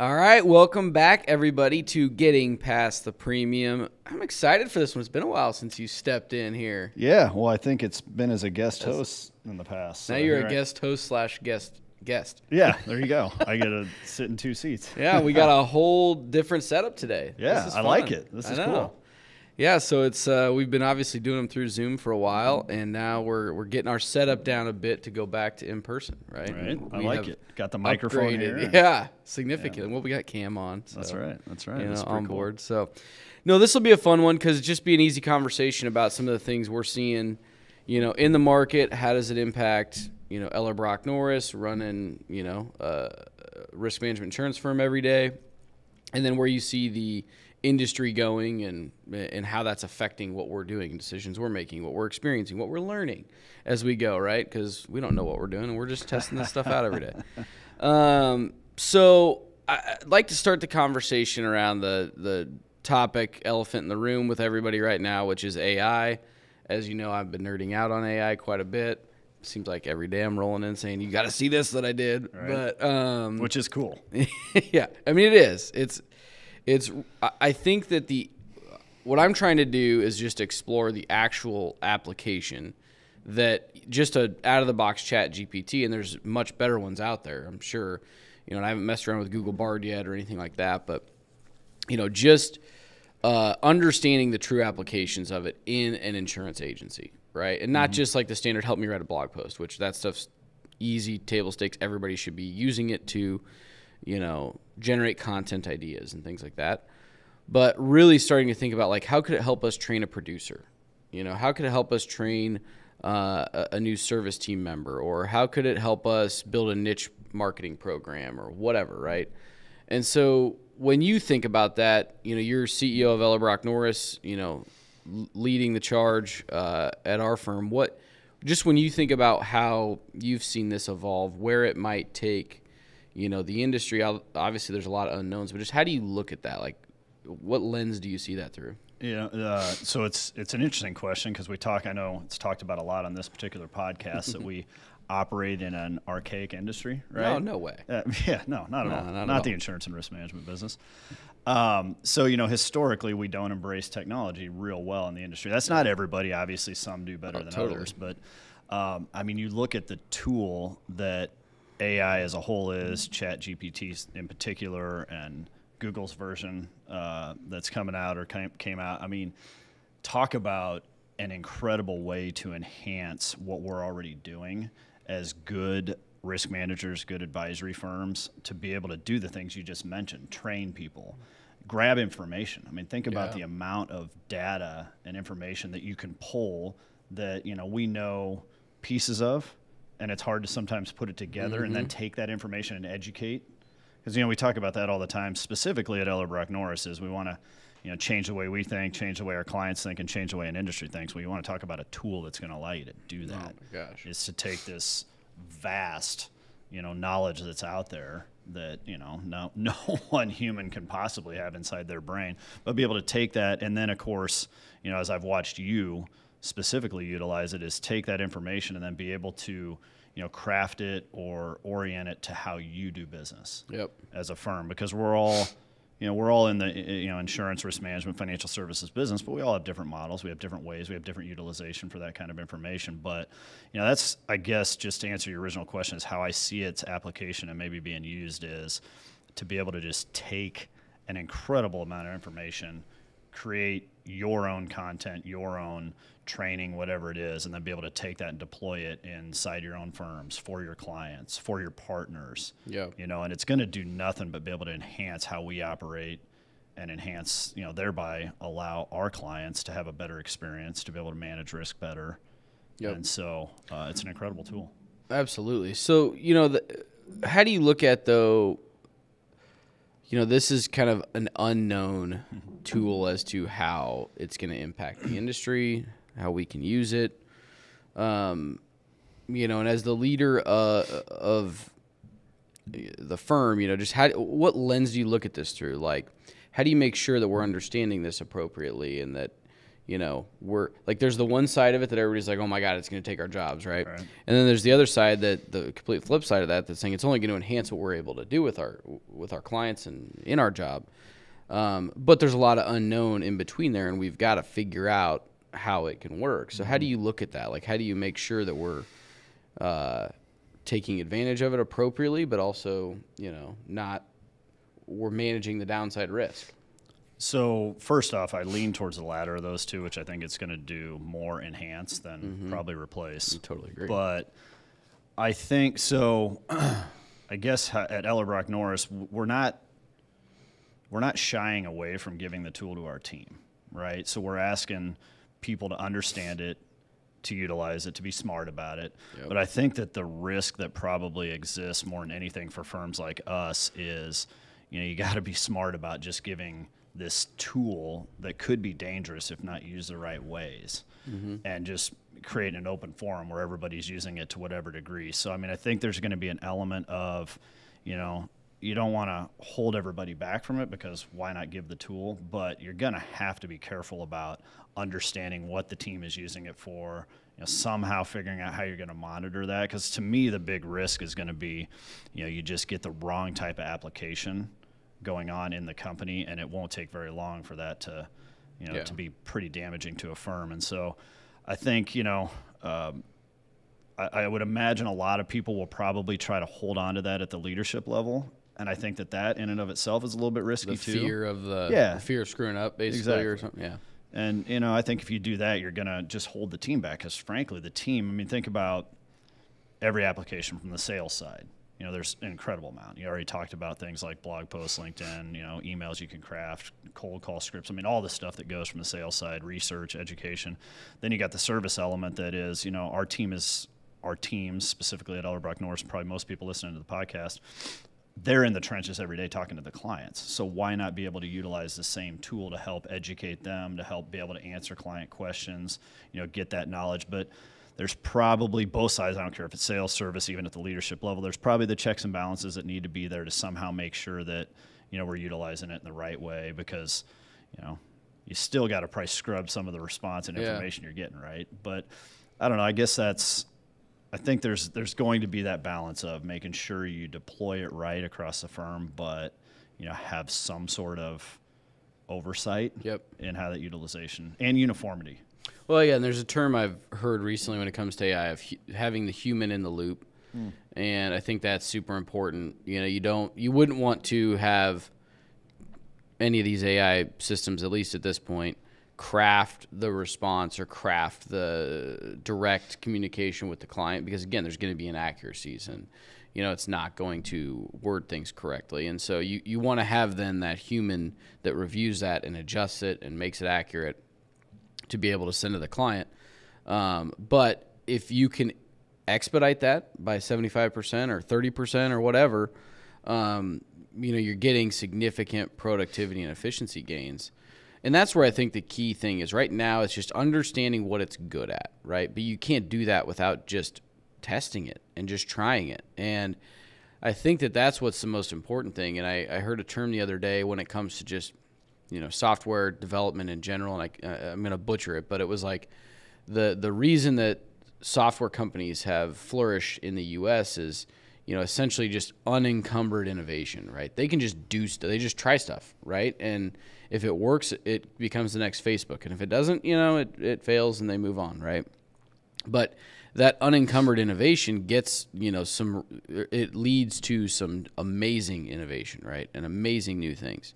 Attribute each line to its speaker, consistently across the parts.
Speaker 1: All right, welcome back, everybody, to Getting Past the Premium. I'm excited for this one. It's been a while since you stepped in here.
Speaker 2: Yeah, well, I think it's been as a guest host in the past.
Speaker 1: Now you're a guest host / guest.
Speaker 2: Yeah, there you go. I get to sit in two seats.
Speaker 1: Yeah, we got a whole different setup today.
Speaker 2: Yeah, I like it. This is cool.
Speaker 1: Yeah, so it's we've been obviously doing them through Zoom for a while, and now we're getting our setup down a bit to go back to in person, right?
Speaker 2: Right. I like it. Got the microphone here.
Speaker 1: Yeah, significant. Yeah. Well, we got Cam on. So,
Speaker 2: That's right.
Speaker 1: You know, on board. So, no, this will be a fun one because just be an easy conversation about some of the things we're seeing, you know, in the market. How does it impact, you know, Ellerbrock-Norris running, you know, risk management insurance firm every day, and then where you see the industry going and how that's affecting what we're doing, decisions we're making, what we're experiencing, what we're learning as we go, right? Because we don't know what we're doing, and we're just testing this stuff out every day. So I'd like to start the conversation around the topic elephant in the room with everybody right now, which is AI. As you know, I've been nerding out on AI quite a bit. Seems like every day I'm rolling in saying, you got to see this that I did. Right. But which
Speaker 2: is cool.
Speaker 1: Yeah, I mean, it is. I think that what I'm trying to do is just explore the actual application that just a out-of-the-box ChatGPT, and there's much better ones out there, I'm sure. You know, and I haven't messed around with Google Bard yet or anything like that, but, you know, just understanding the true applications of it in an insurance agency, right? And not just like the standard help me write a blog post, which that stuff's easy, table stakes. Everybody should be using it to, you know, generate content ideas and things like that. But really starting to think about, like, how could it help us train a producer? You know, how could it help us train a new service team member? Or how could it help us build a niche marketing program or whatever, right? And so when you think about that, you know, you're CEO of Ellerbrock-Norris, you know, leading the charge at our firm. Just when you think about how you've seen this evolve, where it might take, you know, the industry, obviously there's a lot of unknowns, but just how do you look at that? Like, what lens do you see that through?
Speaker 2: Yeah, so it's an interesting question because I know it's talked about a lot on this particular podcast that we operate in an archaic industry, right?
Speaker 1: No way.
Speaker 2: Yeah, no, not at all. Not the insurance and risk management business. So, you know, historically, we don't embrace technology real well in the industry. That's not everybody. Obviously, some do better than others. But, I mean, you look at the tool that AI as a whole is, ChatGPT in particular, and Google's version that's coming out or came out. I mean, talk about an incredible way to enhance what we're already doing as good risk managers, good advisory firms, to be able to do the things you just mentioned, train people, grab information. I mean, think about the amount of data and information that you can pull that, you know, we know pieces of, and it's hard to sometimes put it together and then take that information and educate. Because, you know, we talk about that all the time, specifically at Ellerbrock-Norris, is we want to, you know, change the way we think, change the way our clients think, and change the way an industry thinks. We want to talk about a tool that's going to allow you to do that.
Speaker 1: Oh, my gosh.
Speaker 2: Is to take this vast, you know, knowledge that's out there that, you know, no one human can possibly have inside their brain, but be able to take that and then, of course, you know, as I've watched you specifically utilize it, is take that information and then be able to, you know, craft it or orient it to how you do business as a firm, because we're all in the, you know, insurance, risk management, financial services business, but we all have different models. We have different ways. We have different utilization for that kind of information. But, you know, that's, I guess, just to answer your original question, is how I see its application and maybe being used is to be able to just take an incredible amount of information, create your own content, your own training, whatever it is, and then be able to take that and deploy it inside your own firms, for your clients, for your partners.
Speaker 1: Yeah.
Speaker 2: You know, and it's going to do nothing but be able to enhance how we operate and enhance, you know, thereby allow our clients to have a better experience, to be able to manage risk better. Yep. And so it's an incredible tool.
Speaker 1: Absolutely. So, you know, how do you look at, though, you know, this is kind of an unknown tool as to how it's going to impact the industry, how we can use it. You know, and as the leader of the firm, you know, just what lens do you look at this through? Like, how do you make sure that we're understanding this appropriately and that, we're like, there's the one side of it that everybody's like, oh my God, it's going to take our jobs, right? And then there's the other side, that the complete flip side of that, that's saying it's only going to enhance what we're able to do with our clients and in our job. But there's a lot of unknown in between there, and we've got to figure out how it can work. So how do you look at that? Like, how do you make sure that we're taking advantage of it appropriately, but also, we're managing the downside risk?
Speaker 2: So first off, I lean towards the latter of those two, which I think it's going to do more enhance than probably replace.
Speaker 1: I totally agree.
Speaker 2: But I think so. I guess at Ellerbrock-Norris, we're not shying away from giving the tool to our team, right? So we're asking people to understand it, to utilize it, to be smart about it. Yep. But I think that the risk that probably exists more than anything for firms like us is, you got to be smart about just giving this tool that could be dangerous if not used the right ways, and just create an open forum where everybody's using it to whatever degree. So, I mean, I think there's going to be an element of, you don't want to hold everybody back from it, because why not give the tool? But you're going to have to be careful about understanding what the team is using it for, somehow figuring out how you're going to monitor that. Because to me, the big risk is going to be, you just get the wrong type of application going on in the company, and it won't take very long for that to, to be pretty damaging to a firm. And so I think, I would imagine a lot of people will probably try to hold on to that at the leadership level. And I think that in and of itself is a little bit risky too.
Speaker 1: The fear of the fear of screwing up, basically, or something. Yeah.
Speaker 2: And, I think if you do that, you're going to just hold the team back, because frankly, the team, I mean, think about every application from the sales side. There's an incredible amount. You already talked about things like blog posts, LinkedIn, emails you can craft, cold call scripts. I mean, all the stuff that goes from the sales side, research, education. Then you got the service element that is, our teams, specifically at Ellerbrock-Norris, probably most people listening to the podcast, they're in the trenches every day talking to the clients. So why not be able to utilize the same tool to help educate them, to help be able to answer client questions, get that knowledge. But there's probably both sides. I don't care if it's sales, service, even at the leadership level. There's probably the checks and balances that need to be there to somehow make sure that, we're utilizing it in the right way, because, you still got to probably scrub some of the response and information you're getting, right? But I don't know. I guess I think there's going to be that balance of making sure you deploy it right across the firm, but, have some sort of oversight in how that utilization and uniformity.
Speaker 1: Well, yeah, and there's a term I've heard recently when it comes to AI of having the human in the loop, and I think that's super important. You wouldn't want to have any of these AI systems, at least at this point, craft the response or craft the direct communication with the client, because again, there's going to be inaccuracies, and it's not going to word things correctly. And so you want to have then that human that reviews that and adjusts it and makes it accurate to be able to send to the client. But if you can expedite that by 75% or 30% or whatever, you're getting significant productivity and efficiency gains. And that's where I think the key thing is. Right now, it's just understanding what it's good at, right? But you can't do that without just testing it and just trying it. And I think that's what's the most important thing. And I heard a term the other day when it comes to just software development in general, and I'm going to butcher it, but it was like the reason that software companies have flourished in the U.S. is, essentially just unencumbered innovation, right? They can just do stuff. They just try stuff, right? And if it works, it becomes the next Facebook. And if it doesn't, it fails and they move on, right? But that unencumbered innovation gets, it leads to some amazing innovation, right? And amazing new things.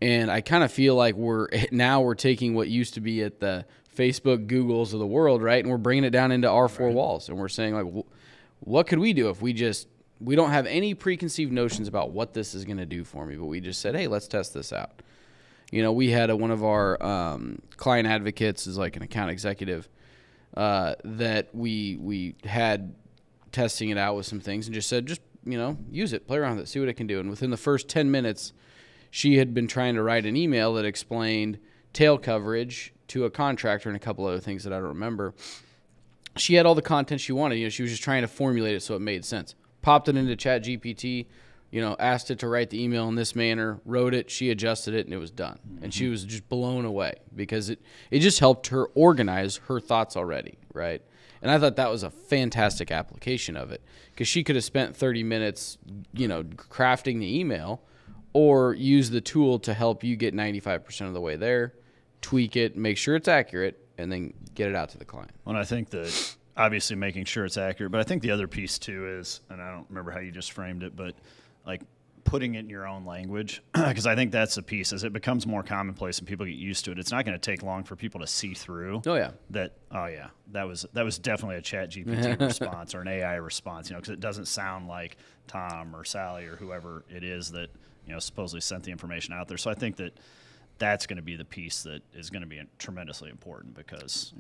Speaker 1: And I kind of feel like we're taking what used to be at the Facebook, Googles of the world, right? And we're bringing it down into our four walls. And we're saying, like, what could we do if we don't have any preconceived notions about what this is going to do for me, but we just said, hey, let's test this out. We had one of our client advocates is like an account executive that we had testing it out with some things and just said, use it, play around with it, see what it can do. And within the first 10 minutes, she had been trying to write an email that explained tail coverage to a contractor and a couple other things that I don't remember. She had all the content she wanted. She was just trying to formulate it so it made sense. Popped it into ChatGPT, asked it to write the email in this manner, wrote it, she adjusted it, and it was done. Mm-hmm. And she was just blown away because it just helped her organize her thoughts already, right? And I thought that was a fantastic application of it because she could have spent 30 minutes, crafting the email, or use the tool to help you get 95% of the way there, tweak it, make sure it's accurate, and then get it out to the client.
Speaker 2: Well, and I think that obviously making sure it's accurate, but I think the other piece too is, and I don't remember how you just framed it, but like putting it in your own language, because I think that's the piece. As it becomes more commonplace and people get used to it, it's not going to take long for people to see through. That was definitely a ChatGPT response or an AI response, because it doesn't sound like Tom or Sally or whoever it is that supposedly sent the information out there. So I think that that's going to be the piece that is going to be tremendously important because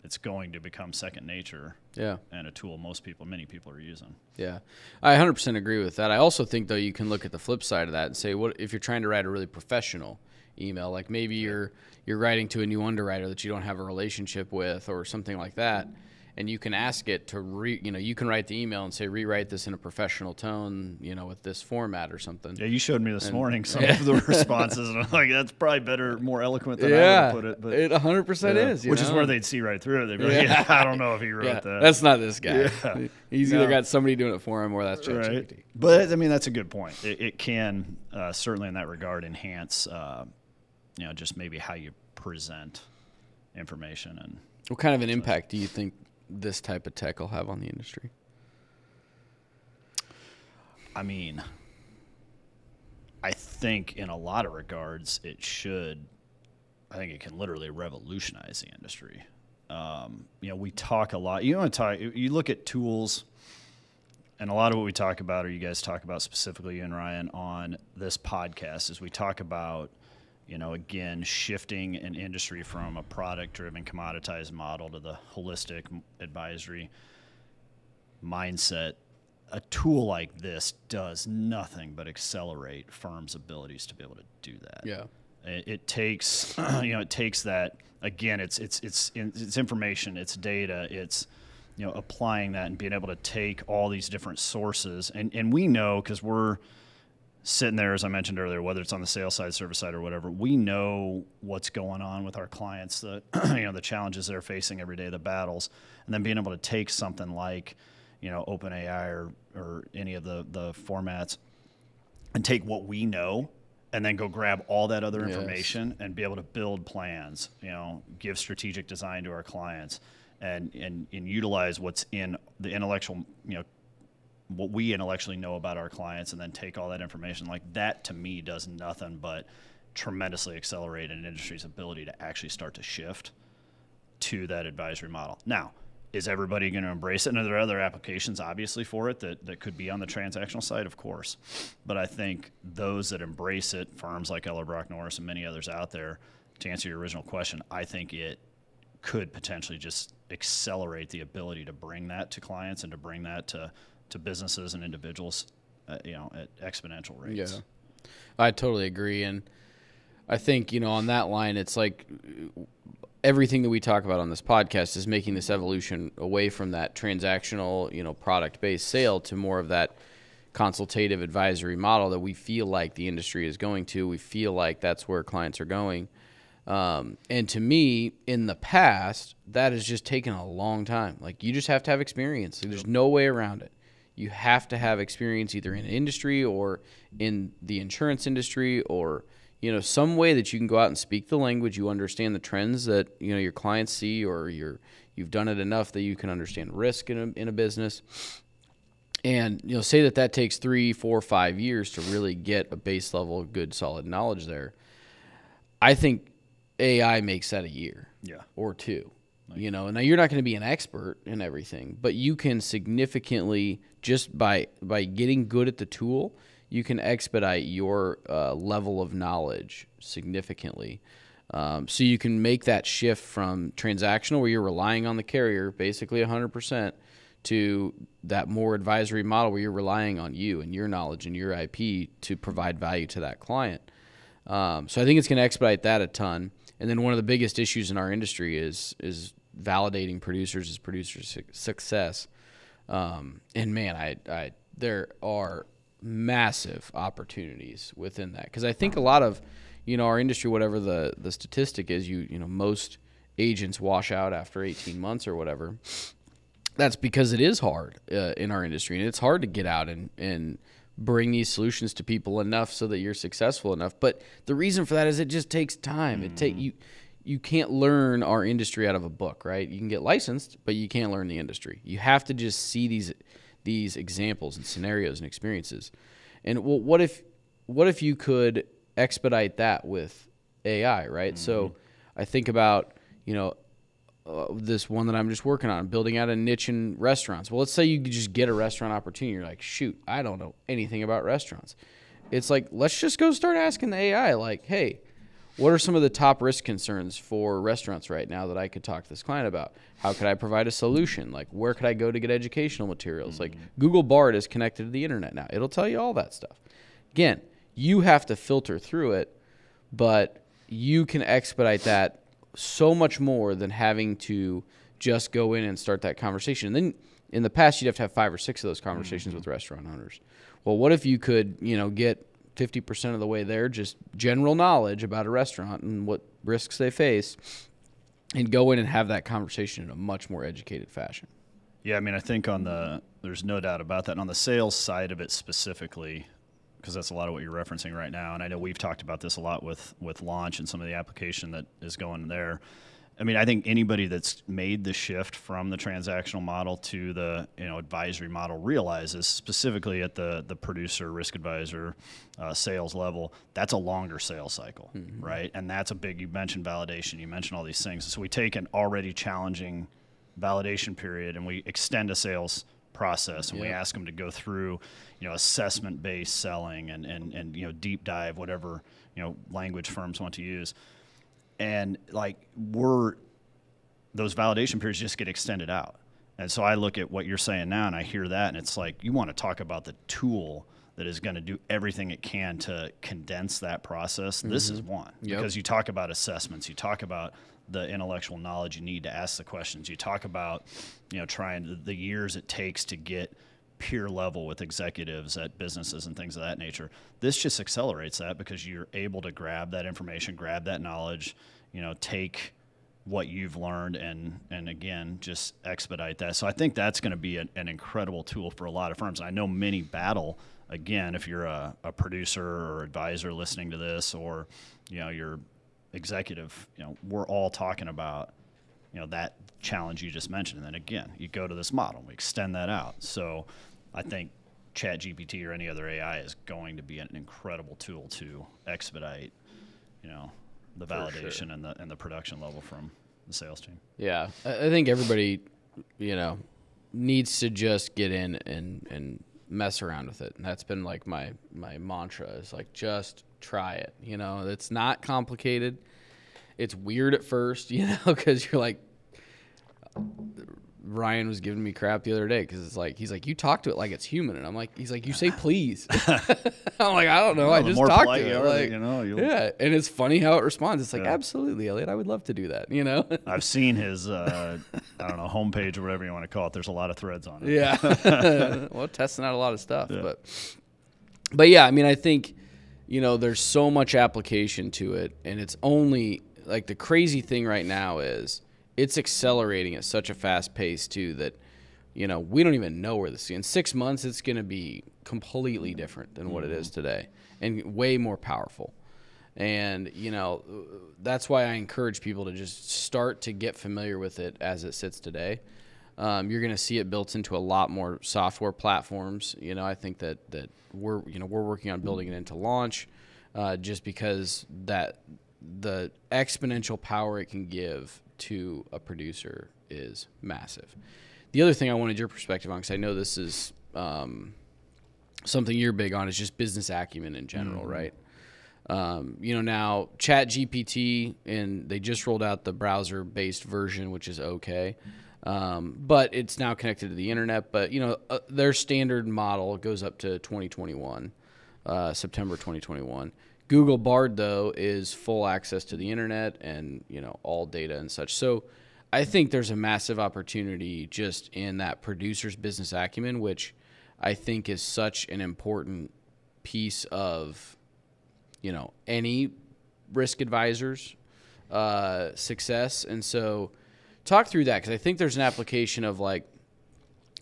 Speaker 2: it's going to become second nature.
Speaker 1: Yeah.
Speaker 2: And a tool many people are using.
Speaker 1: Yeah. I 100% agree with that. I also think, though, you can look at the flip side of that and say, what if you're trying to write a really professional email, like maybe you're writing to a new underwriter that you don't have a relationship with or something like that, and you can ask it to you can write the email and say, rewrite this in a professional tone, with this format or something.
Speaker 2: Yeah, you showed me this morning some of the responses, and I'm like, that's probably better, more eloquent than I would have put it. But
Speaker 1: it 100% is.
Speaker 2: Which is where they'd see right through it. They'd be like, I don't know if he wrote that.
Speaker 1: That's not this guy. Yeah. He's either got somebody doing it for him or that's ChatGPT. Right.
Speaker 2: But, that's a good point. It can, certainly in that regard, enhance, just maybe how you present information. And
Speaker 1: what kind of an impact do you think this type of tech will have on the industry?
Speaker 2: I think in a lot of regards it can literally revolutionize the industry. We talk a lot. You look at tools, and a lot of what we talk about, or you guys talk about specifically, you and Ryan, on this podcast, is we talk about again, shifting an industry from a product-driven, commoditized model to the holistic advisory mindset. A tool like this does nothing but accelerate firms' abilities to be able to do that.
Speaker 1: Yeah,
Speaker 2: it takes it takes that, again. It's information, it's data, it's applying that and being able to take all these different sources, and we know because we're sitting there, as I mentioned earlier, whether it's on the sales side, service side, or whatever, we know what's going on with our clients, the challenges they're facing every day, the battles, and then being able to take something like, OpenAI or any of the formats and take what we know and then go grab all that other information and be able to build plans, give strategic design to our clients and utilize what's in the intellectual, what we intellectually know about our clients, and then take all that information. Like that, to me, does nothing but tremendously accelerate an industry's ability to actually start to shift to that advisory model. Now, is everybody going to embrace it? And are there other applications, obviously, for it that could be on the transactional side? Of course. But I think those that embrace it, firms like Ellerbrock-Norris and many others out there, to answer your original question, I think it could potentially just accelerate the ability to bring that to clients and to bring that to businesses and individuals, at exponential rates.
Speaker 1: Yeah, I totally agree. And I think, on that line, it's like everything that we talk about on this podcast is making this evolution away from that transactional, product-based sale to more of that consultative advisory model that we feel like the industry is going to. We feel like that's where clients are going. And to me, in the past, that has just taken a long time. Like, you just have to have experience. There's no way around it. You have to have experience either in industry or in the insurance industry, or some way that you can go out and speak the language. You understand the trends that your clients see, or you've done it enough that you can understand risk in a business. And say that takes 3, 4, 5 years to really get a base level of good, solid knowledge there. I think AI makes that a year, or 2. Now you're not going to be an expert in everything, but you can significantly, just by getting good at the tool, you can expedite your level of knowledge significantly. So you can make that shift from transactional, where you're relying on the carrier basically 100%, to that more advisory model where you're relying on you and your knowledge and your IP to provide value to that client. So I think it's going to expedite that a ton. And then one of the biggest issues in our industry is validating producers as producer success. And man, there are massive opportunities within that. Because I think a lot of, our industry, whatever the statistic is, most agents wash out after 18 months or whatever. That's because it is hard in our industry, and it's hard to get out and bring these solutions to people enough so that you're successful enough. But the reason for that is it just takes time. You can't learn our industry out of a book, right? You can get licensed, but you can't learn the industry. You have to just see these examples and scenarios and experiences. And well, what if you could expedite that with AI, right? So I think about, this one that I'm just working on, building out a niche in restaurants. Well, let's say you just get a restaurant opportunity. You're like, shoot, I don't know anything about restaurants. It's like, let's just go start asking the AI, like, hey, what are some of the top risk concerns for restaurants right now that I could talk to this client about? How could I provide a solution? Like, where could I go to get educational materials? Like, Google Bard is connected to the internet now. It'll tell you all that stuff. Again, you have to filter through it, but you can expedite that so much more than having to just go in and start that conversation. And then in the past, you'd have to have 5 or 6 of those conversations with restaurant owners. Well, what if you could, get 50% of the way there, just general knowledge about a restaurant and what risks they face, and go in and have that conversation in a much more educated fashion?
Speaker 2: Yeah, I mean, I think there's no doubt about that. And on the sales side of it specifically, because that's a lot of what you're referencing right now. And I know we've talked about this a lot with Launch and some of the application that is going there. I mean, I think anybody that's made the shift from the transactional model to the advisory model realizes, specifically at the producer, risk advisor, sales level, that's a longer sales cycle, right? And that's a big. You mentioned validation. You mentioned all these things. So we take an already challenging validation period and we extend a sales process, and we ask them to go through, assessment-based selling and deep dive, whatever language firms want to use, and those validation periods just get extended out. And so I look at what you're saying now, and I hear that, and it's like you want to talk about the tool that is going to do everything it can to condense that process. This is one, because you talk about assessments, you talk about the intellectual knowledge you need to ask the questions. You talk about, trying the years it takes to get peer level with executives at businesses and things of that nature. This just accelerates that because you're able to grab that information, grab that knowledge, take what you've learned and again, just expedite that. So I think that's going to be an incredible tool for a lot of firms. I know many battle, again, if you're a producer or advisor listening to this, or, you're executive, we're all talking about, that challenge you just mentioned. And then again, you go to this model, we extend that out. So I think ChatGPT or any other AI is going to be an incredible tool to expedite, the validation and the production level from the sales team.
Speaker 1: Yeah. I think everybody, needs to just get in and mess around with it. And that's been like my mantra is like, just try it. It's not complicated. It's weird at first, because you're like, Ryan was giving me crap the other day because it's like, he's like, you talk to it like it's human. And I'm like, he's like, you say please. I'm like, I don't know. I just talk to it. Like, yeah. And it's funny how it responds. It's like, absolutely, Elliot, I would love to do that,
Speaker 2: I've seen his, homepage or whatever you want to call it. There's a lot of threads on it.
Speaker 1: Yeah. Well, testing out a lot of stuff. Yeah. But yeah, I mean, I think, there's so much application to it. And it's only, like, the crazy thing right now is it's accelerating at such a fast pace too that, we don't even know where this is. In 6 months, it's going to be completely different than what it is today and way more powerful. And, that's why I encourage people to just start to get familiar with it as it sits today. You're going to see it built into a lot more software platforms. I think that we're working on building it into Launch, just because that the exponential power it can give to a producer is massive. The other thing I wanted your perspective on, because I know this is something you're big on, is just business acumen in general, right? Now ChatGPT, and they just rolled out the browser-based version, which is okay. But it's now connected to the internet. But, their standard model goes up to 2021, September 2021. Google Bard, though, is full access to the internet and, all data and such. So I think there's a massive opportunity just in that producer's business acumen, which I think is such an important piece of, any risk advisor's success. And so talk through that, because I think there's an application of like,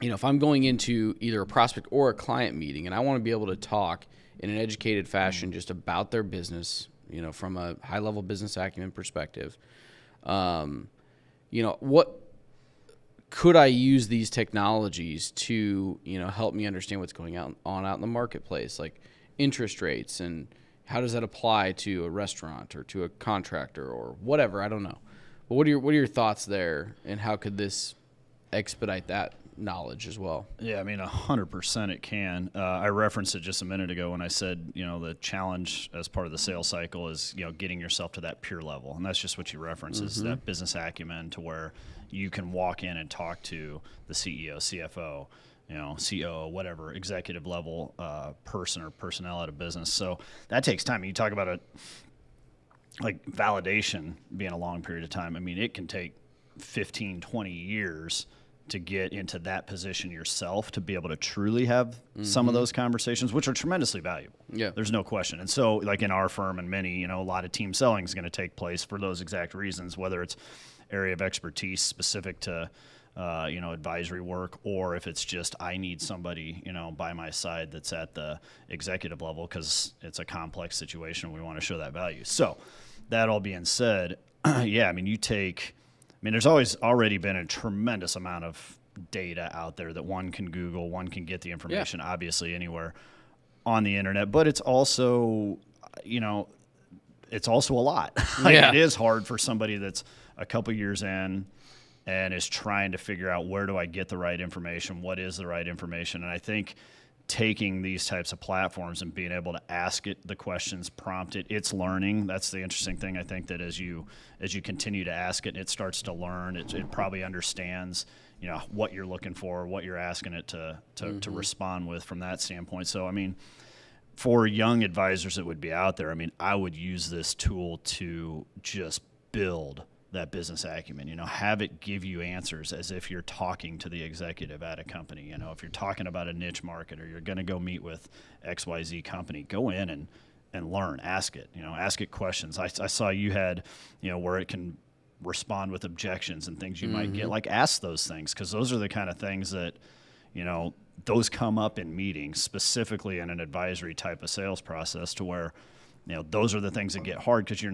Speaker 1: if I'm going into either a prospect or a client meeting and I want to be able to talk in an educated fashion just about their business, from a high-level business acumen perspective, what could I use these technologies to, help me understand what's going on out in the marketplace, like interest rates, and how does that apply to a restaurant or to a contractor or whatever? I don't know. But what are your thoughts there, and how could this expedite that knowledge as well?
Speaker 2: Yeah, I mean, 100% it can. I referenced it just a minute ago when I said, the challenge as part of the sales cycle is, getting yourself to that peer level. And that's just what you reference is that business acumen to where you can walk in and talk to the CEO, CFO, COO, whatever, executive level person or personnel at a business. So that takes time. You talk about like validation being a long period of time. I mean, it can take 15, 20 years to get into that position yourself to be able to truly have some of those conversations, which are tremendously valuable.
Speaker 1: Yeah.
Speaker 2: There's no question. And so like in our firm and many, a lot of team selling is going to take place for those exact reasons, whether it's area of expertise specific to, advisory work, or if it's just, I need somebody, by my side that's at the executive level because it's a complex situation. We want to show that value. So that all being said, there's already been a tremendous amount of data out there that one can Google, one can get the information, obviously anywhere on the internet, but it's also, it's also a lot. It is hard for somebody that's a couple years in and is trying to figure out where do I get the right information, what is the right information. And I think taking these types of platforms and being able to ask it the questions, prompt it, it's learning. That's the interesting thing. I think that as you continue to ask it, it starts to learn. It probably understands, what you're looking for, what you're asking it to respond with from that standpoint. So, for young advisors that would be out there, I would use this tool to just build that business acumen, have it give you answers as if you're talking to the executive at a company. If you're talking about a niche market or you're going to go meet with XYZ company, go in and learn, ask it questions. I saw you had, where it can respond with objections and things you might get, like ask those things. 'Cause those are the kind of things that, those come up in meetings, specifically in an advisory type of sales process to where, those are the things that get hard because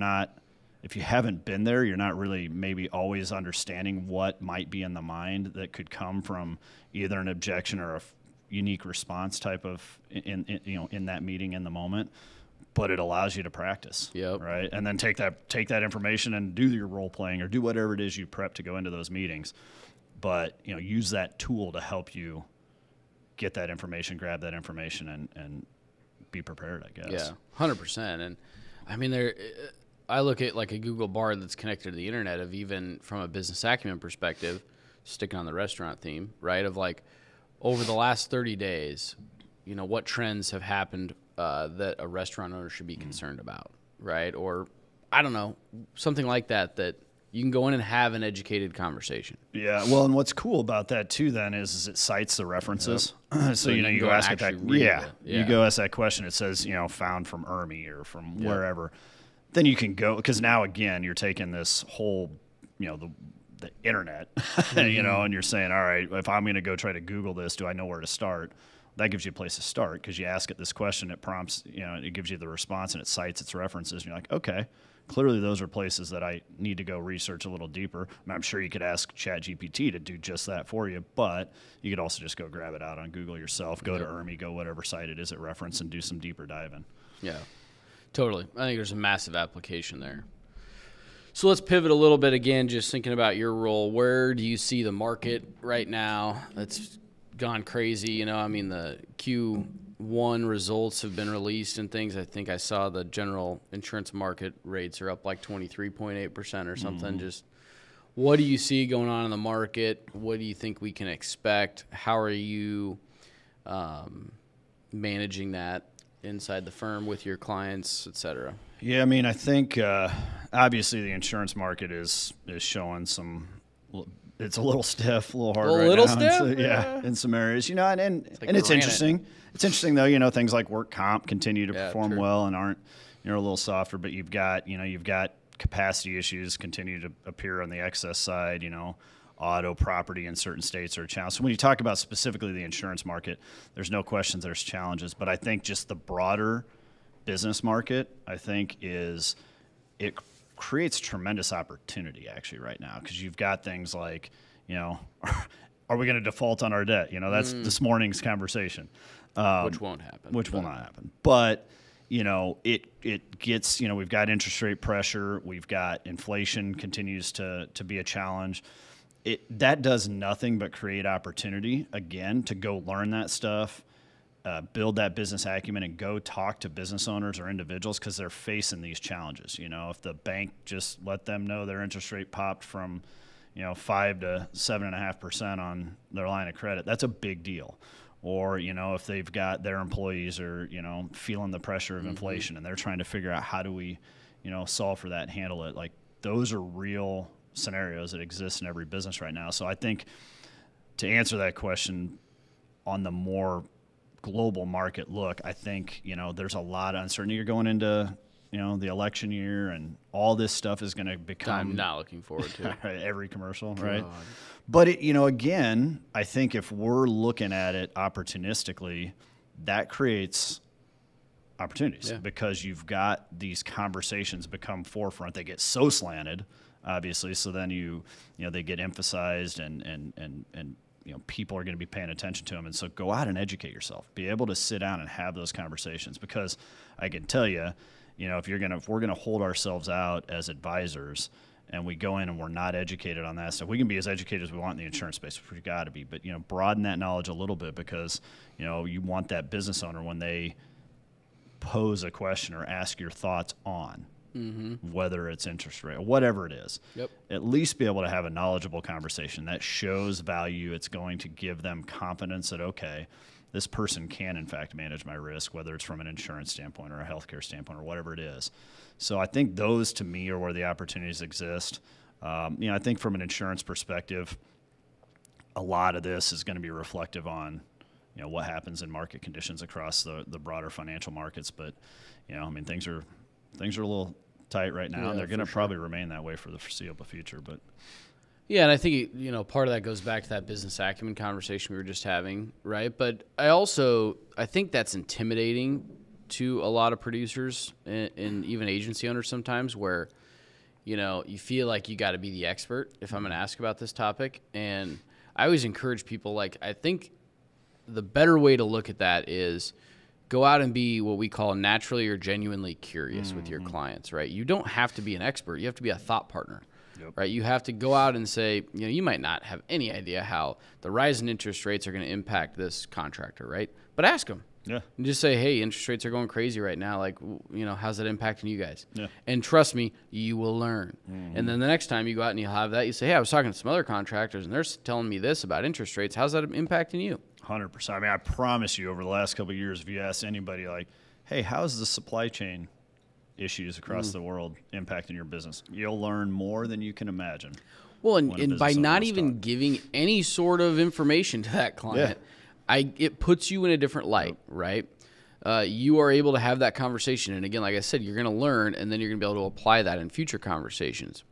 Speaker 2: if you haven't been there, you're not really maybe always understanding what might be in the mind that could come from either an objection or a unique response type of in that meeting in the moment. But it allows you to practice, right? And then take that information and do your role playing or do whatever it is you prep to go into those meetings. But use that tool to help you get that information, grab that information, and be prepared, I guess.
Speaker 1: Yeah, 100%. And I look at like a Google Bard that's connected to the internet of even from a business acumen perspective, sticking on the restaurant theme, right? Of like over the last 30 days, what trends have happened that a restaurant owner should be concerned about, right? Or I don't know, something like that you can go in and have an educated conversation.
Speaker 2: Yeah, well, and what's cool about that too then is it cites the references. So you go ask it that. You go ask that question. It says, found from ERMI or from wherever. Then you can go, because now again you're taking this whole, the internet, and you're saying, all right, if I'm going to go try to Google this, do I know where to start? That gives you a place to start because you ask it this question, it prompts, it gives you the response and it cites its references. And you're like, okay, clearly those are places that I need to go research a little deeper. I'm sure you could ask ChatGPT to do just that for you, but you could also just go grab it out on Google yourself, go to ERMI, go whatever site it is at reference, and do some deeper diving.
Speaker 1: Yeah. Totally. I think there's a massive application there. So let's pivot a little bit again, just thinking about your role. Where do you see the market right now? That's gone crazy. The Q1 results have been released and things. I think I saw the general insurance market rates are up like 23.8% or something. Just what do you see going on in the market? What do you think we can expect? How are you managing that inside the firm with your clients, et cetera?
Speaker 2: Yeah, I think obviously the insurance market is showing some it's a little stiff, a little hard
Speaker 1: a little
Speaker 2: right now.
Speaker 1: stiff?
Speaker 2: Yeah, in some areas, and it's interesting. It's interesting though, things like work comp continue to perform well and aren't, a little softer, but you've got capacity issues continue to appear on the excess side, auto property in certain states are a challenge. So when you talk about specifically the insurance market, there's no questions there's challenges, but I think just the broader business market, I think it creates tremendous opportunity actually right now, because you've got things like, are we going to default on our debt? That's this morning's conversation.
Speaker 1: Which won't happen.
Speaker 2: Which will not happen. But, it gets, we've got interest rate pressure. We've got inflation continues to be a challenge. That does nothing but create opportunity, again, to go learn that stuff, build that business acumen, and go talk to business owners or individuals, because they're facing these challenges. If the bank just let them know their interest rate popped from 5 to 7.5% on their line of credit, that's a big deal. Or, if they've got their employees are, feeling the pressure of inflation and they're trying to figure out how do we, solve for that and handle it. Like, those are real scenarios that exist in every business right now. So I think to answer that question on the more global market look, I think, there's a lot of uncertainty. You're going into, the election year, and all this stuff is going to become.
Speaker 1: I'm not looking forward to it.
Speaker 2: Every commercial, right? But again, I think if we're looking at it opportunistically, that creates opportunities, because you've got these conversations become forefront. They get so slanted, obviously, so then they get emphasized, and people are going to be paying attention to them. And so go out and educate yourself. Be able to sit down and have those conversations, because I can tell you, if we're going to hold ourselves out as advisors and we go in and we're not educated on that stuff, we can be as educated as we want in the insurance space, which we've got to be, but broaden that knowledge a little bit, because you want that business owner, when they pose a question or ask your thoughts on whether it's interest rate or whatever it is, at least be able to have a knowledgeable conversation that shows value. It's going to give them confidence that, okay, this person can in fact manage my risk, whether it's from an insurance standpoint or a healthcare standpoint or whatever it is. So I think those, to me, are where the opportunities exist. I think from an insurance perspective, a lot of this is going to be reflective on what happens in market conditions across the broader financial markets. But things are a little tight right now, and they're going to probably remain that way for the foreseeable future. But
Speaker 1: yeah, and I think part of that goes back to that business acumen conversation we were just having, right? But I think that's intimidating to a lot of producers and even agency owners sometimes, where you feel like you got to be the expert if I'm going to ask about this topic. And I always encourage people, I think the better way to look at that is go out and be what we call naturally or genuinely curious with your clients, right? You don't have to be an expert. You have to be a thought partner, right? You have to go out and say, you might not have any idea how the rise in interest rates are going to impact this contractor, right? But ask them. Yeah. And just say, hey, interest rates are going crazy right now. How's that impacting you guys? Yeah. And trust me, you will learn. And then the next time you go out and you have that, you say, hey, I was talking to some other contractors and they're telling me this about interest rates. How's that impacting you?
Speaker 2: 100%. I mean, I promise you, over the last couple of years, if you ask anybody, hey, how's the supply chain issues across the world impacting your business? You'll learn more than you can imagine.
Speaker 1: Well, and by not even giving any sort of information to that client, it puts you in a different light, right? You are able to have that conversation. And again, like I said, you're going to learn, and then you're going to be able to apply that in future conversations.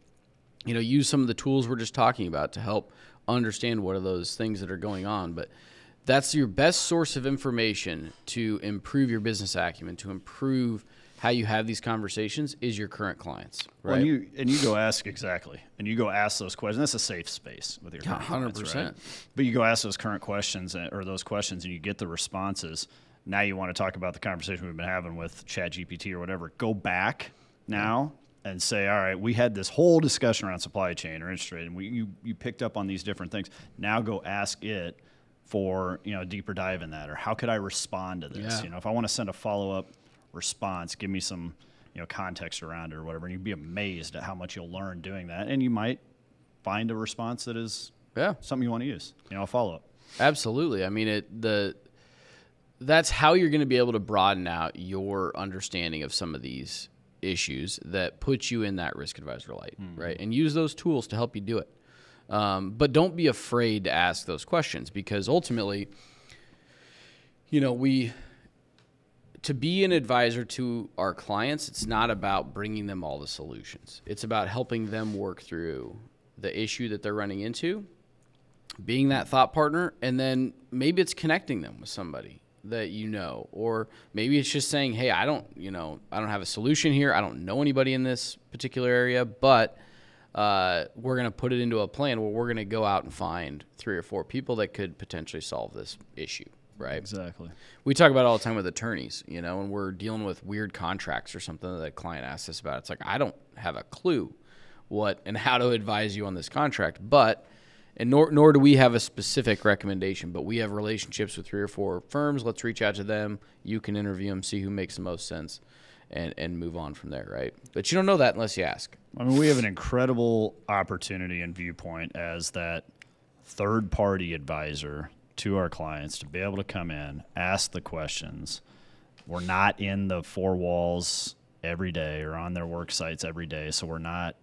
Speaker 1: Use some of the tools we're just talking about to help understand what are those things that are going on. But that's your best source of information to improve your business acumen, to improve how you have these conversations, is your current clients, right?
Speaker 2: Well, and you go ask you go ask those questions. That's a safe space with your current 100%. Clients, right? But you go ask those current questions or those questions, and you get the responses. Now you want to talk about the conversation we've been having with ChatGPT or whatever. Go back now and say, all right, we had this whole discussion around supply chain or interest rate, and you picked up on these different things. Now go ask it for a deeper dive in that, or how could I respond to this? If I want to send a follow-up response, give me some context around it or whatever, and you'd be amazed at how much you'll learn doing that, and you might find a response that is something you want to use, a follow-up.
Speaker 1: Absolutely. I mean, that's how you're going to be able to broaden out your understanding of some of these issues that put you in that risk advisor light, right? And use those tools to help you do it. But don't be afraid to ask those questions, because ultimately, to be an advisor to our clients, it's not about bringing them all the solutions. It's about helping them work through the issue that they're running into, being that thought partner, and then maybe it's connecting them with somebody that or maybe it's just saying, hey, I don't have a solution here. I don't know anybody in this particular area, but we're going to put it into a plan where we're going to go out and find 3 or 4 people that could potentially solve this issue. Right.
Speaker 2: Exactly.
Speaker 1: We talk about it all the time with attorneys, when we're dealing with weird contracts or something that a client asks us about. It's like, I don't have a clue what and how to advise you on this contract, nor do we have a specific recommendation, but we have relationships with 3 or 4 firms. Let's reach out to them. You can interview them, see who makes the most sense, and move on from there, right? But you don't know that unless you ask.
Speaker 2: I mean, we have an incredible opportunity and viewpoint as that third-party advisor to our clients to be able to come in, ask the questions. We're not in the 4 walls every day or on their work sites every day, so we're not,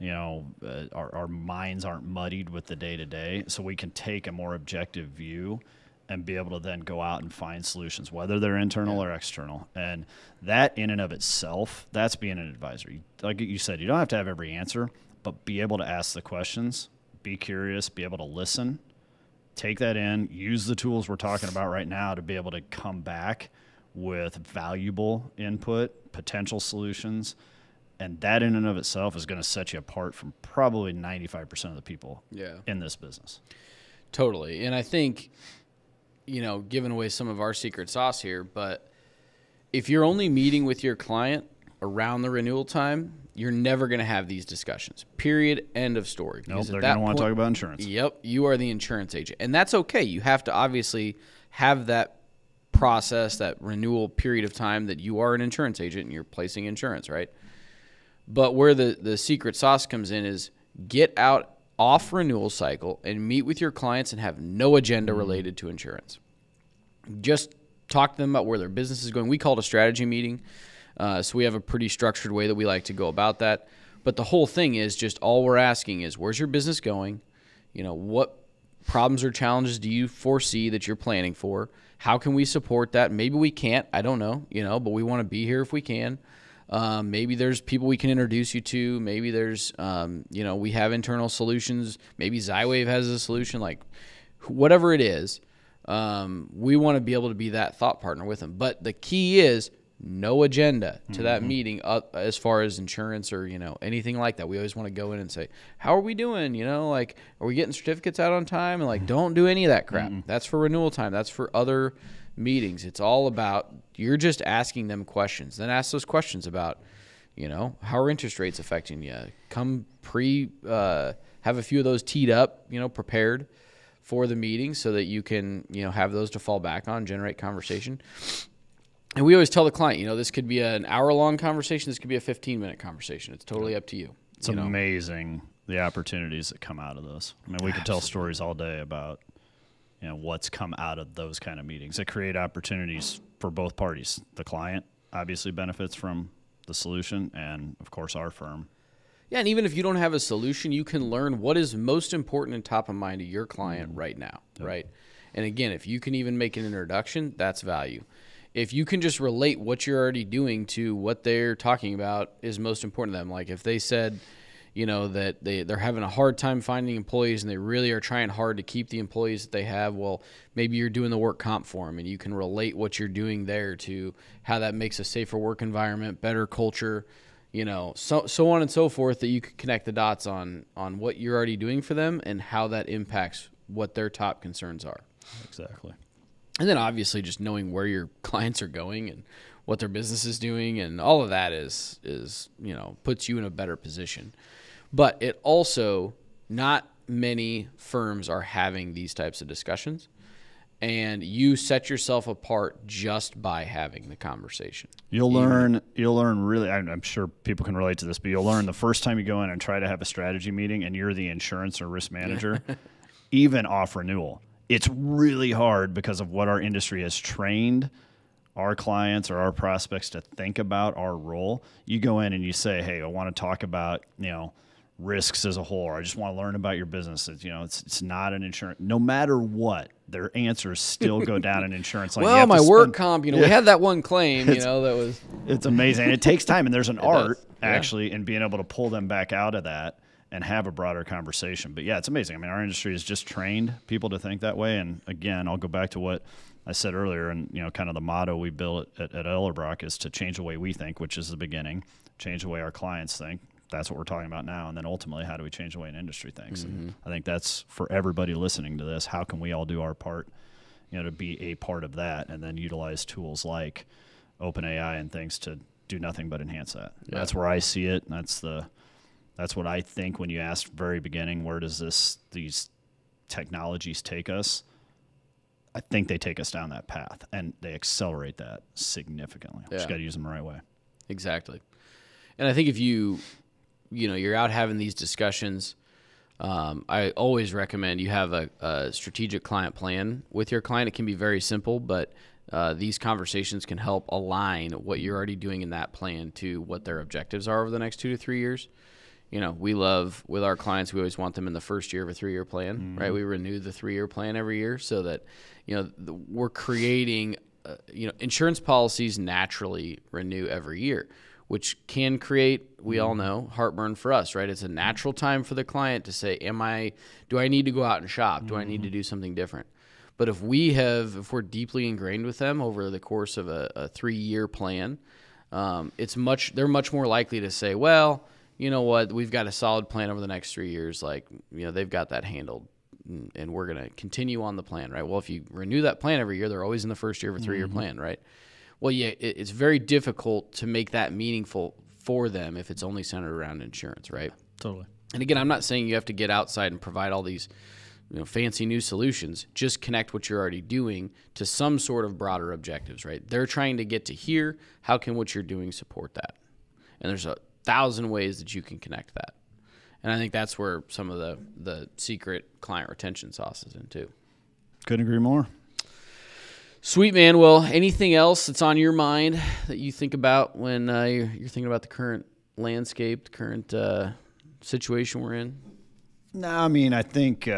Speaker 2: our minds aren't muddied with the day-to-day, so we can take a more objective view and be able to then go out and find solutions, whether they're internal or external. And that in and of itself, that's being an advisor. Like you said, you don't have to have every answer, but be able to ask the questions, be curious, be able to listen, take that in, use the tools we're talking about right now to be able to come back with valuable input, potential solutions. And that in and of itself is going to set you apart from probably 95% of the people in this business.
Speaker 1: Totally. And I think, giving away some of our secret sauce here, but if you're only meeting with your client around the renewal time, you're never going to have these discussions. Period. End of story.
Speaker 2: Nope, they're going to want to talk about insurance.
Speaker 1: Yep. You are the insurance agent. And that's okay. You have to obviously have that process, that renewal period of time that you are an insurance agent and you're placing insurance, right? But where the secret sauce comes in is get out off renewal cycle and meet with your clients and have no agenda related to insurance. Just talk to them about where their business is going. We call it a strategy meeting. So we have a pretty structured way that we like to go about that. But the whole thing is just all we're asking is, where's your business going? What problems or challenges do you foresee that you're planning for? How can we support that? Maybe we can't. I don't know, but we want to be here if we can. Maybe there's people we can introduce you to. Maybe there's, we have internal solutions. Maybe Zywave has a solution. Like, whatever it is, we want to be able to be that thought partner with them. But the key is no agenda to that meeting as far as insurance or, anything like that. We always want to go in and say, how are we doing? Are we getting certificates out on time? And don't do any of that crap. That's for renewal time. That's for other meetings. It's all about, you're just asking them questions. Then ask those questions about, how are interest rates affecting you? Come have a few of those teed up, prepared for the meeting so that you can, have those to fall back on, generate conversation. And we always tell the client, this could be an hour-long conversation. This could be a 15-minute conversation. It's totally up to you.
Speaker 2: It's amazing the opportunities that come out of those. I mean, we could tell stories all day about, what's come out of those kind of meetings. They create opportunities for both parties. The client obviously benefits from the solution, and, of course, our firm.
Speaker 1: Yeah, and even if you don't have a solution, you can learn what is most important and top of mind to your client right now, right? And, again, if you can even make an introduction, that's value. If you can just relate what you're already doing to what they're talking about is most important to them. Like if they said, that they're having a hard time finding employees and they really are trying hard to keep the employees that they have, well, maybe you're doing the work comp for them and you can relate what you're doing there to how that makes a safer work environment, better culture, so on and so forth, that you could connect the dots on what you're already doing for them and how that impacts what their top concerns are.
Speaker 2: Exactly.
Speaker 1: And then obviously just knowing where your clients are going and what their business is doing and all of that is puts you in a better position. But it also, not many firms are having these types of discussions, and you set yourself apart just by having the conversation.
Speaker 2: You'll learn really, I'm sure people can relate to this, but you'll learn the first time you go in and try to have a strategy meeting and you're the insurance or risk manager, even off renewal. It's really hard because of what our industry has trained our clients or our prospects to think about our role. You go in and you say, hey, I want to talk about, risks as a whole, or I just want to learn about your business. It's not an insurance. No matter what, their answers still go down in insurance. Like,
Speaker 1: well, my work comp, we had that one claim, that was.
Speaker 2: It's amazing. And it takes time, and there's an art actually in being able to pull them back out of that and have a broader conversation. But yeah, it's amazing. I mean, our industry has just trained people to think that way. And again, I'll go back to what I said earlier, and kind of the motto we built at Ellerbrock is to change the way we think, which is the beginning, change the way our clients think. That's what we're talking about now. And then ultimately, how do we change the way an industry thinks? Mm-hmm. And I think that's for everybody listening to this. How can we all do our part, to be a part of that, and then utilize tools like OpenAI and things to do nothing but enhance that. Yeah. That's where I see it. And that's what I think when you asked very beginning, where does these technologies take us? I think they take us down that path, and they accelerate that significantly. We just got to use them the right way.
Speaker 1: Exactly. And I think if you're out having these discussions, I always recommend you have a strategic client plan with your client. It can be very simple, but these conversations can help align what you're already doing in that plan to what their objectives are over the next 2 to 3 years. We love, with our clients, we always want them in the first year of a 3-year plan, mm-hmm. right? We renew the 3-year plan every year so that, we're creating, insurance policies naturally renew every year, which can create, we all know, heartburn for us, right? It's a natural time for the client to say, do I need to go out and shop? Do I need to do something different? But if we're deeply ingrained with them over the course of a 3-year plan, they're much more likely to say, well, you know what, we've got a solid plan over the next 3 years. They've got that handled, and we're going to continue on the plan, right? Well, if you renew that plan every year, they're always in the first year of a 3-year mm-hmm. plan, right? Well, yeah, it's very difficult to make that meaningful for them if it's only centered around insurance, right?
Speaker 2: Totally.
Speaker 1: And again, I'm not saying you have to get outside and provide all these fancy new solutions. Just connect what you're already doing to some sort of broader objectives, right? They're trying to get to here. How can what you're doing support that? And there's 1,000 ways that you can connect that. And I think that's where some of the secret client retention sauce is in too.
Speaker 2: Couldn't agree more.
Speaker 1: Sweet, man. Well, anything else that's on your mind that you think about when you're thinking about the current landscape, the current situation we're in?
Speaker 2: No, I mean, I think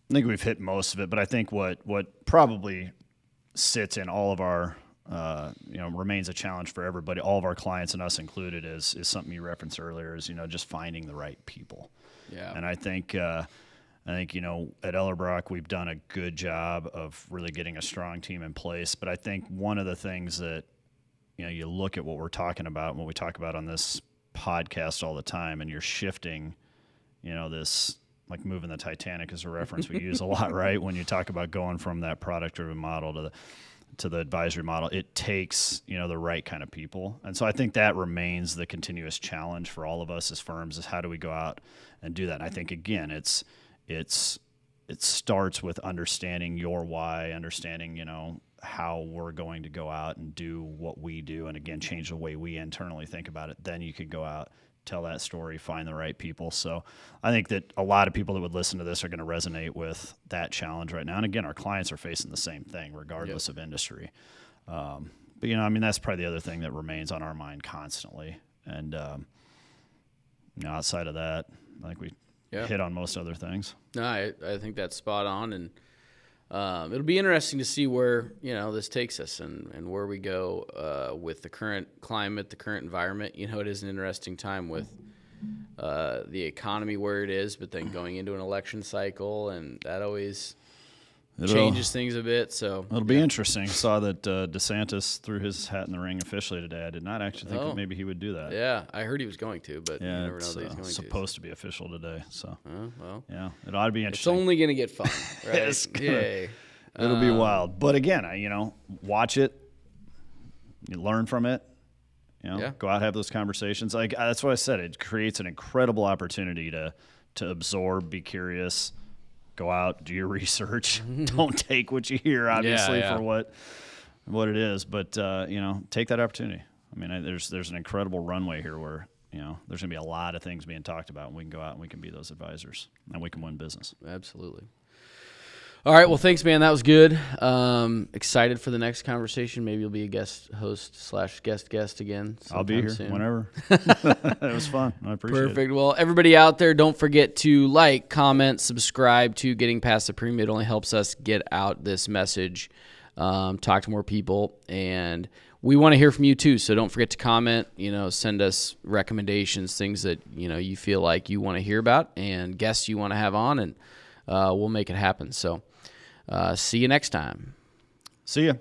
Speaker 2: we've hit most of it, but I think what probably sits in all of our remains a challenge for everybody, all of our clients and us included, is something you referenced earlier, is just finding the right people.
Speaker 1: Yeah.
Speaker 2: And I think at Ellerbrock we've done a good job of really getting a strong team in place. But I think one of the things that you look at what we're talking about, and what we talk about on this podcast all the time, and you're shifting, this, like moving the Titanic is a reference we use a lot, right? When you talk about going from that product-driven model to the advisory model, it takes, the right kind of people. And so I think that remains the continuous challenge for all of us as firms, is how do we go out and do that? And I think, again, it starts with understanding your why, understanding, how we're going to go out and do what we do, and again, change the way we internally think about it. Then you could go out, tell that story, find the right people. So I think that a lot of people that would listen to this are going to resonate with that challenge right now. And again, our clients are facing the same thing regardless of industry. But that's probably the other thing that remains on our mind constantly. And outside of that, I think we hit on most other things.
Speaker 1: No, I think that's spot on. And it'll be interesting to see where this takes us and where we go with the current climate, the current environment. It is an interesting time with the economy where it is, but then going into an election cycle, and that always changes things a bit. So
Speaker 2: it'll be interesting. Saw that DeSantis threw his hat in the ring officially today. I did not actually think that maybe he would do that.
Speaker 1: Yeah, I heard he was going to, but you never know that he's going to.
Speaker 2: It's supposed to be official today. So
Speaker 1: yeah,
Speaker 2: it ought to be interesting.
Speaker 1: It's only going to get fun, right? Yay.
Speaker 2: It'll be wild. But again, watch it, you learn from it. Go out, have those conversations. That's what I said. It creates an incredible opportunity to absorb, be curious. Go out, do your research. Don't take what you hear, obviously, for what it is. But take that opportunity. I mean, there's an incredible runway here where there's going to be a lot of things being talked about, and we can go out and we can be those advisors, and we can win business.
Speaker 1: Absolutely. All right. Well, thanks, man. That was good. Excited for the next conversation. Maybe you'll be a guest host / guest again.
Speaker 2: I'll be here soon. Whenever. It was fun. I appreciate it.
Speaker 1: Perfect. Well, everybody out there, don't forget to like, comment, subscribe to Getting Past the Premium. It only helps us get out this message, talk to more people, and we want to hear from you too. So don't forget to comment, send us recommendations, things that, you feel like you want to hear about and guests you want to have on, and we'll make it happen. So see you next time.
Speaker 2: See ya.